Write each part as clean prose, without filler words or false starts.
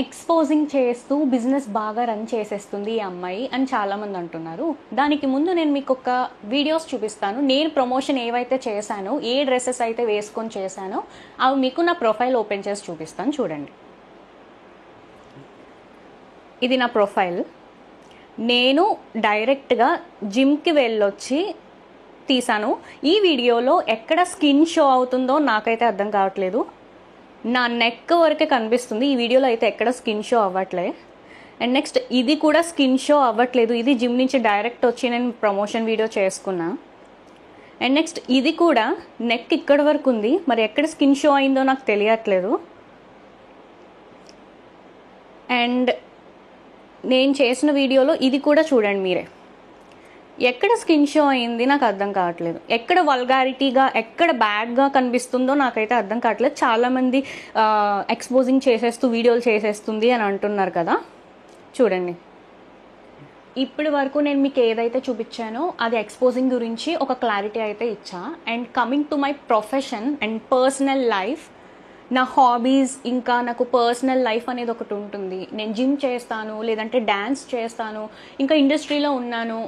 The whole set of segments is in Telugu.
ఎక్స్పోజింగ్ చేస్తూ బిజినెస్ బాగా రన్ చేసేస్తుంది ఈ అమ్మాయి అని చాలామంది అంటున్నారు. దానికి ముందు నేను మీకు ఒక వీడియోస్ చూపిస్తాను. నేను ప్రమోషన్ ఏవైతే చేశానో, ఏ డ్రెస్సెస్ అయితే వేసుకొని చేశానో అవి మీకు నా ప్రొఫైల్ ఓపెన్ చేసి చూపిస్తాను, చూడండి. ఇది నా ప్రొఫైల్. నేను డైరెక్ట్గా జిమ్కి వెళ్ళొచ్చి తీసాను. ఈ వీడియోలో ఎక్కడ స్కిన్ షో అవుతుందో నాకైతే అర్థం కావట్లేదు. నా నెక్ వరకే కనిపిస్తుంది. ఈ వీడియోలో అయితే ఎక్కడ స్కిన్ షో అవ్వట్లే. అండ్ నెక్స్ట్ ఇది కూడా స్కిన్ షో అవ్వట్లేదు. ఇది జిమ్ నుంచి డైరెక్ట్ వచ్చి నేను ప్రమోషన్ వీడియో చేసుకున్నా. అండ్ నెక్స్ట్ ఇది కూడా నెక్ ఇక్కడ వరకు ఉంది. మరి ఎక్కడ స్కిన్ షో అయిందో నాకు తెలియట్లేదు. అండ్ నేను చేసిన వీడియోలో ఇది కూడా చూడండి మీరే. ఎక్కడ స్కిన్ షో అయింది నాకు అర్థం కావట్లేదు. ఎక్కడ వల్గారిటీగా, ఎక్కడ బ్యాడ్గా కనిపిస్తుందో నాకైతే అర్థం కావట్లేదు. చాలామంది ఎక్స్పోజింగ్ చేసేస్తూ వీడియోలు చేసేస్తుంది అని అంటున్నారు కదా, చూడండి. ఇప్పటి వరకు నేను మీకు ఏదైతే చూపించానో అది ఎక్స్పోజింగ్ గురించి ఒక క్లారిటీ అయితే ఇచ్చా. And coming to my profession and personal life, నా హాబీస్, ఇంకా నాకు పర్సనల్ లైఫ్ అనేది ఒకటి ఉంటుంది. నేను జిమ్ చేస్తాను, లేదంటే డ్యాన్స్ చేస్తాను, ఇంకా ఇండస్ట్రీలో ఉన్నాను,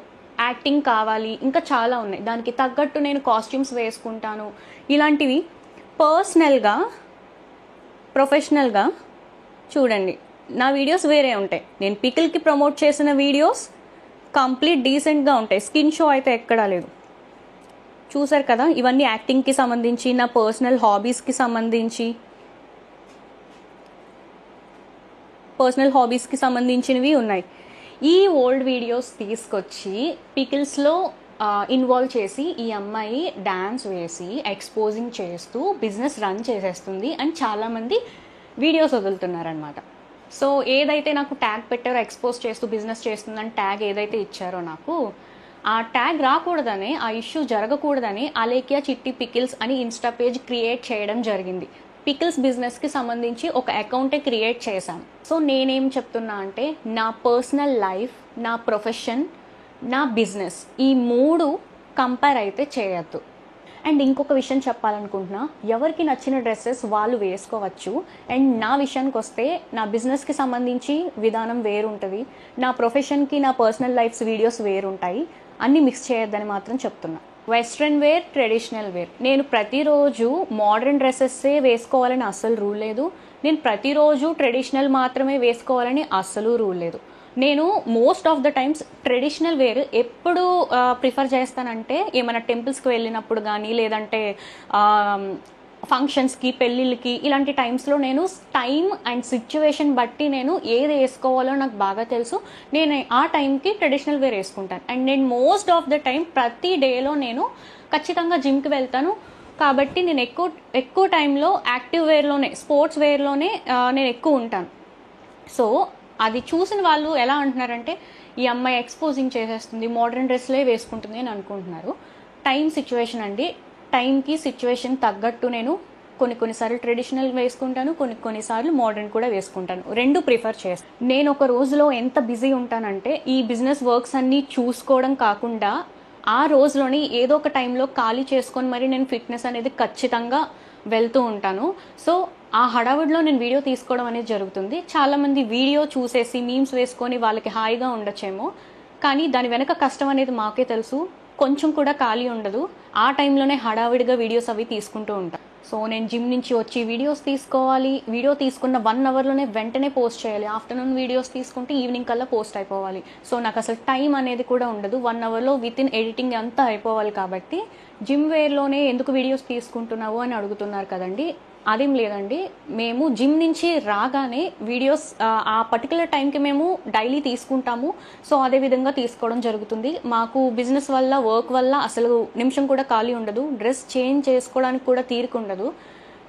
యాక్టింగ్ కావాలి, ఇంకా చాలా ఉన్నాయి. దానికి తగ్గట్టు నేను కాస్ట్యూమ్స్ వేసుకుంటాను. ఇలాంటివి పర్సనల్గా, ప్రొఫెషనల్గా చూడండి. నా వీడియోస్ వేరే ఉంటాయి. నేను పికిల్కి ప్రమోట్ చేసిన వీడియోస్ కంప్లీట్ డీసెంట్గా ఉంటాయి. స్కిన్ షో అయితే ఎక్కడా లేదు. చూసారు కదా, ఇవన్నీ యాక్టింగ్కి సంబంధించి, నా పర్సనల్ హాబీస్కి సంబంధించినవి ఉన్నాయి. ఈ ఓల్డ్ వీడియోస్ తీసుకొచ్చి పికిల్స్లో ఇన్వాల్వ్ చేసి ఈ అమ్మాయి డ్యాన్స్ వేసి ఎక్స్పోజింగ్ చేస్తూ బిజినెస్ రన్ చేసేస్తుంది అని చాలామంది వీడియోస్ వదులుతున్నారనమాట. సో ఏదైతే నాకు ట్యాగ్ పెట్టారో, ఎక్స్పోజ్ చేస్తూ బిజినెస్ చేస్తుందని ట్యాగ్ ఏదైతే ఇచ్చారో నాకు, ఆ ట్యాగ్ రాకూడదని, ఆ ఇష్యూ జరగకూడదని అలేఖ్య చిట్టి పికిల్స్ అని ఇన్స్టా పేజ్ క్రియేట్ చేయడం జరిగింది. పికిల్స్ బిజినెస్కి సంబంధించి ఒక అకౌంటే క్రియేట్ చేశాను. సో నేనేం చెప్తున్నా అంటే, నా పర్సనల్ లైఫ్, నా ప్రొఫెషన్, నా బిజినెస్, ఈ మూడు కంపేర్ అయితే చేయొద్దు. అండ్ ఇంకొక విషయం చెప్పాలనుకుంటున్నా, ఎవరికి నచ్చిన డ్రెస్సెస్ వాళ్ళు వేసుకోవచ్చు. అండ్ నా విషయానికి వస్తే, నా బిజినెస్కి సంబంధించి విధానం వేరుంటుంది, నా ప్రొఫెషన్కి, నా పర్సనల్ లైఫ్స్ వీడియోస్ వేరుంటాయి. అన్నీ మిక్స్ చేయొద్దని మాత్రం చెప్తున్నా. వెస్ట్రన్ వేర్, ట్రెడిషనల్ వేర్, నేను ప్రతిరోజు మోడర్న్ డ్రెస్సెస్సే వేసుకోవాలని అస్సలు రూల్ లేదు. నేను ప్రతిరోజు ట్రెడిషనల్ మాత్రమే వేసుకోవాలని అస్సలు రూల్ లేదు. నేను most of the times traditional wear ఎప్పుడు ప్రిఫర్ చేస్తానంటే, ఏమైనా టెంపుల్స్కి వెళ్ళినప్పుడు కానీ, లేదంటే ఫంక్షన్స్కి, పెళ్ళిళ్ళకి, ఇలాంటి టైమ్స్లో నేను టైం అండ్ సిచ్యువేషన్ బట్టి నేను ఏది వేసుకోవాలో నాకు బాగా తెలుసు. నేను ఆ టైంకి ట్రెడిషనల్ వేర్ వేసుకుంటాను. అండ్ నేను మోస్ట్ ఆఫ్ ద టైం ప్రతి డేలో నేను ఖచ్చితంగా జిమ్కి వెళ్తాను. కాబట్టి నేను ఎక్కువ టైంలో యాక్టివ్ వేర్లోనే, స్పోర్ట్స్ వేర్లోనే నేను ఎక్కువ ఉంటాను. సో అది చూసిన వాళ్ళు ఎలా అంటున్నారంటే, ఈ అమ్మాయి ఎక్స్పోజింగ్ చేసేస్తుంది, మోడర్న్ డ్రెస్లే వేసుకుంటుంది అని అనుకుంటున్నారు. టైం సిచ్యువేషన్ అండి. టైంకి సిచ్యువేషన్ తగ్గట్టు నేను కొన్నిసార్లు ట్రెడిషనల్ వేసుకుంటాను, కొన్నిసార్లు మోడర్న్ కూడా వేసుకుంటాను. రెండు ప్రిఫర్ చేస్తాను. నేను ఒక రోజులో ఎంత బిజీ ఉంటానంటే, ఈ బిజినెస్ వర్క్స్ అన్నీ చూసుకోవడం కాకుండా ఆ రోజులోని ఏదో ఒక టైంలో ఖాళీ చేసుకొని మరి నేను ఫిట్నెస్ అనేది ఖచ్చితంగా వెళ్తూ ఉంటాను. సో ఆ హడావుడిలో నేను వీడియో తీసుకోవడం అనేది జరుగుతుంది. చాలామంది వీడియో చూసేసి మీమ్స్ వేసుకొని వాళ్ళకి హాయిగా ఉండొచ్చేమో, కానీ దాని వెనక కష్టం అనేది మాకే తెలుసు. కొంచెం కూడా ఖాళీ ఉండదు. ఆ టైంలోనే హడావిడిగా వీడియోస్ అవి తీసుకుంటూ ఉంటాను. సో నేను జిమ్ నుంచి వచ్చి వీడియోస్ తీసుకోవాలి. వీడియో తీసుకున్న 1 అవర్లోనే వెంటనే పోస్ట్ చేయాలి. ఆఫ్టర్నూన్ వీడియోస్ తీసుకుంటే ఈవినింగ్ కల్లా పోస్ట్ అయిపోవాలి. సో నాకు అసలు టైం అనేది కూడా ఉండదు. 1 అవర్లో వితిన్ ఎడిటింగ్ అంతా అయిపోవాలి. కాబట్టి జిమ్ వేర్లోనే ఎందుకు వీడియోస్ తీసుకుంటున్నావు అని అడుగుతున్నారు కదండి. అదేం లేదండి, మేము జిమ్ నుంచి రాగానే వీడియోస్ ఆ పర్టికులర్ టైంకి మేము డైలీ తీసుకుంటాము. సో అదే విధంగా తీసుకోవడం జరుగుతుంది. మాకు బిజినెస్ వల్ల, వర్క్ వల్ల అసలు నిమిషం కూడా ఖాళీ ఉండదు. డ్రెస్ చేంజ్ చేసుకోవడానికి కూడా తీరిక ఉండదు.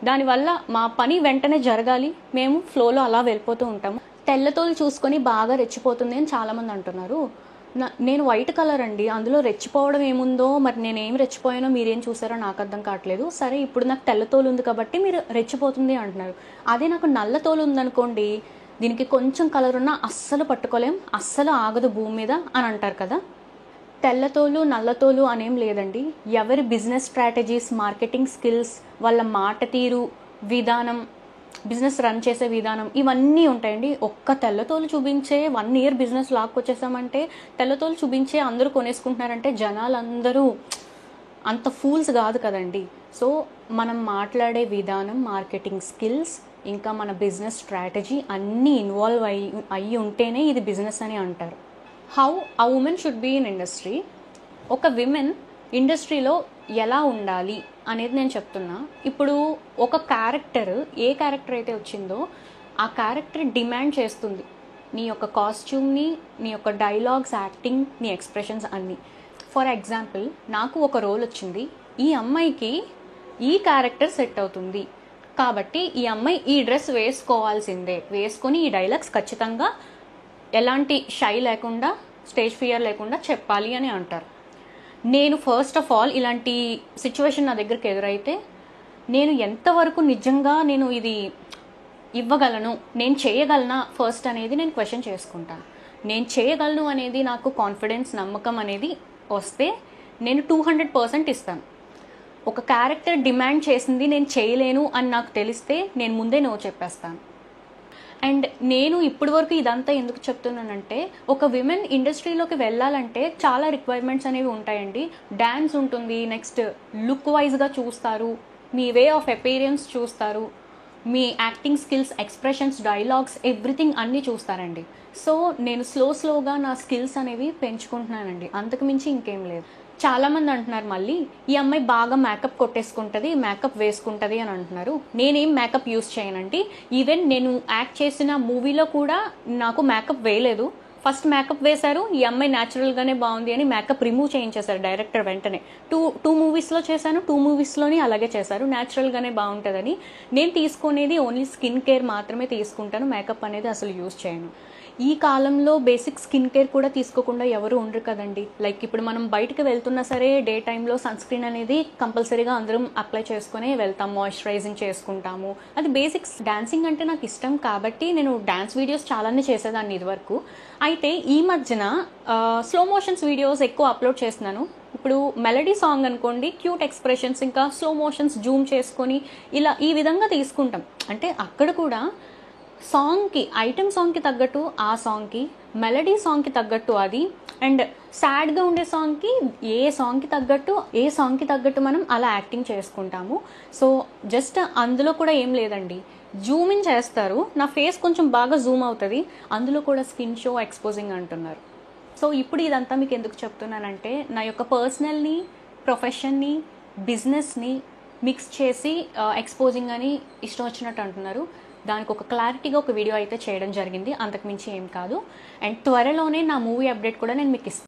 దానివల్ల మా పని వెంటనే జరగాలి. మేము ఫ్లోలో అలా వెళ్ళిపోతూ ఉంటాము. తెల్లతోలు చూసుకొని బాగా రెచ్చిపోతుంది అని చాలామంది అంటున్నారు. నేను వైట్ కలర్ అండి, అందులో రెచ్చిపోవడం ఏముందో, మరి నేనేం రెచ్చిపోయానో మీరేం చూసారో నాకు అర్థం కావట్లేదు. సరే, ఇప్పుడు నాకు తెల్లతోలు ఉంది కాబట్టి మీరు రెచ్చిపోతుంది అంటున్నారు. అదే నాకు నల్లతోలు ఉందనుకోండి, దీనికి కొంచెం కలర్ ఉన్నా అస్సలు పట్టుకోలేం, అస్సలు ఆగదు భూమి మీద అని అంటారు కదా. తెల్లతోలు నల్లతోలు అనేం లేదండి. ఎవరి బిజినెస్ స్ట్రాటజీస్, మార్కెటింగ్ స్కిల్స్, వాళ్ళ మాట తీరు, విధానం బిజినెస్ రన్ చేసే విధానం ఇవన్నీ ఉంటాయండి. ఒక్క తెల్లతోలు చూపించే 1 ఇయర్ బిజినెస్ లాక్కొచ్చేసామంటే, తెల్లతోలు చూపించే అందరూ కొనేసుకుంటున్నారంటే జనాలందరూ అంత ఫూల్స్ కాదు కదండి. సో మనం మాట్లాడే విధానం, మార్కెటింగ్ స్కిల్స్, ఇంకా మన బిజినెస్ స్ట్రాటజీ అన్నీ ఇన్వాల్వ్ అయ్యి ఉంటేనే ఇది బిజినెస్ అని అంటారు. How a woman should be in industry. ఒక విమెన్ ఇండస్ట్రీలో ఎలా ఉండాలి అనేది నేను చెప్తున్నా. ఇప్పుడు ఒక క్యారెక్టర్, ఏ క్యారెక్టర్ అయితే వచ్చిందో ఆ క్యారెక్టర్ డిమాండ్ చేస్తుంది నీ యొక్క కాస్ట్యూమ్ని, నీ యొక్క డైలాగ్స్, యాక్టింగ్, నీ ఎక్స్ప్రెషన్స్ అన్నీ. ఫర్ ఎగ్జాంపుల్, నాకు ఒక రోల్ వచ్చింది, ఈ అమ్మాయికి ఈ క్యారెక్టర్ సెట్ అవుతుంది కాబట్టి ఈ అమ్మాయి ఈ డ్రెస్ వేసుకోవాల్సిందే, వేసుకొని ఈ డైలాగ్స్ ఖచ్చితంగా ఎలాంటి షై లేకుండా, స్టేజ్ ఫియర్ లేకుండా చెప్పాలి అని అంటారు. నేను ఫస్ట్ ఆఫ్ ఆల్ ఇలాంటి సిచ్యువేషన్ నా దగ్గరికి ఎదురైతే నేను ఎంతవరకు నిజంగా నేను ఇది ఇవ్వగలను, నేను చేయగలనా ఫస్ట్ అనేది నేను క్వశ్చన్ చేసుకుంటాను. నేను చేయగలను అనేది నాకు కాన్ఫిడెన్స్, నమ్మకం అనేది వస్తే నేను 200% ఇస్తాను. ఒక క్యారెక్టర్ డిమాండ్ చేసింది నేను చేయలేను అని నాకు తెలిస్తే నేను ముందే నో చెప్పేస్తాను. అండ్ నేను ఇప్పటి వరకు ఇదంతా ఎందుకు చెప్తున్నానంటే, ఒక విమెన్ ఇండస్ట్రీలోకి వెళ్ళాలంటే చాలా రిక్వైర్మెంట్స్ అనేవి ఉంటాయండి. డ్యాన్స్ ఉంటుంది, నెక్స్ట్ లుక్ వైజ్గా చూస్తారు, మీ వే ఆఫ్ అపీరియన్స్ చూస్తారు, మీ acting skills, expressions, dialogues, everything అన్నీ చూస్తారండి. సో నేను స్లోగా నా స్కిల్స్ అనేవి పెంచుకుంటున్నానండి, అంతకుమించి ఇంకేం లేదు. చాలామంది అంటున్నారు మళ్ళీ, ఈ అమ్మాయి బాగా మేకప్ కొట్టేసుకుంటుంది, మేకప్ వేసుకుంటుంది అని అంటున్నారు. నేనేం మేకప్ యూస్ చేయనండి. ఈవెన్ నేను యాక్ట్ చేసిన మూవీలో కూడా నాకు మేకప్ వేయలేదు. ఫస్ట్ మేకప్ వేశారు, ఈ అమ్మాయి న్యాచురల్గానే బాగుంది అని మేకప్ రిమూవ్ చేయించేశారు డైరెక్టర్ వెంటనే. టూ మూవీస్లో చేశాను, 2 మూవీస్లోని అలాగే చేశారు, న్యాచురల్గానే బాగుంటుందని. నేను తీసుకునేది ఓన్లీ స్కిన్ కేర్ మాత్రమే తీసుకుంటాను, మేకప్ అనేది అసలు యూస్ చేయను. ఈ కాలంలో బేసిక్ స్కిన్ కేర్ కూడా తీసుకోకుండా ఎవరు ఉండరు కదండి. లైక్ ఇప్పుడు మనం బయటకు వెళ్తున్నా సరే డే టైంలో సన్ స్క్రీన్ అనేది కంపల్సరీగా అందరం అప్లై చేసుకునే వెళ్తాం, మాయిశ్చరైజింగ్ చేసుకుంటాము, అది బేసిక్స్. డాన్సింగ్ అంటే నాకు ఇష్టం కాబట్టి నేను డాన్స్ వీడియోస్ చాలానే చేసేదాన్ని ఇదివరకు. అయితే ఈ మధ్యన స్లో మోషన్స్ వీడియోస్ ఎక్కువ అప్లోడ్ చేస్తున్నాను. ఇప్పుడు మెలడీ సాంగ్ అనుకోండి, క్యూట్ ఎక్స్ప్రెషన్స్, ఇంకా స్లో మోషన్స్ జూమ్ చేసుకొని ఇలా ఈ విధంగా తీసుకుంటాం. అంటే అక్కడ కూడా సాంగ్కి, ఐటెం సాంగ్కి తగ్గట్టు ఆ సాంగ్కి, మెలడీ సాంగ్కి తగ్గట్టు అది, అండ్ సాడ్గా ఉండే సాంగ్కి ఏ సాంగ్కి తగ్గట్టు మనం అలా యాక్టింగ్ చేసుకుంటాము. సో జస్ట్ అందులో కూడా ఏం లేదండి, జూమ్ ఇన్ చేస్తారు, నా ఫేస్ కొంచెం బాగా జూమ్ అవుతుంది, అందులో కూడా స్కిన్ షో, ఎక్స్పోజింగ్ అంటున్నారు. సో ఇప్పుడు ఇదంతా మీకు ఎందుకు చెప్తున్నానంటే, నా యొక్క పర్సనల్ని, ప్రొఫెషన్ని, బిజినెస్ని మిక్స్ చేసి ఎక్స్పోజింగ్ అని ఇష్టం వచ్చినట్టు అంటున్నారు. దానికి ఒక క్లారిటీగా ఒక వీడియో అయితే చేయడం జరిగింది, అంతకుమించి ఏం కాదు. అండ్ త్వరలోనే నా మూవీ అప్డేట్ కూడా నేను మీకు ఇస్తాను.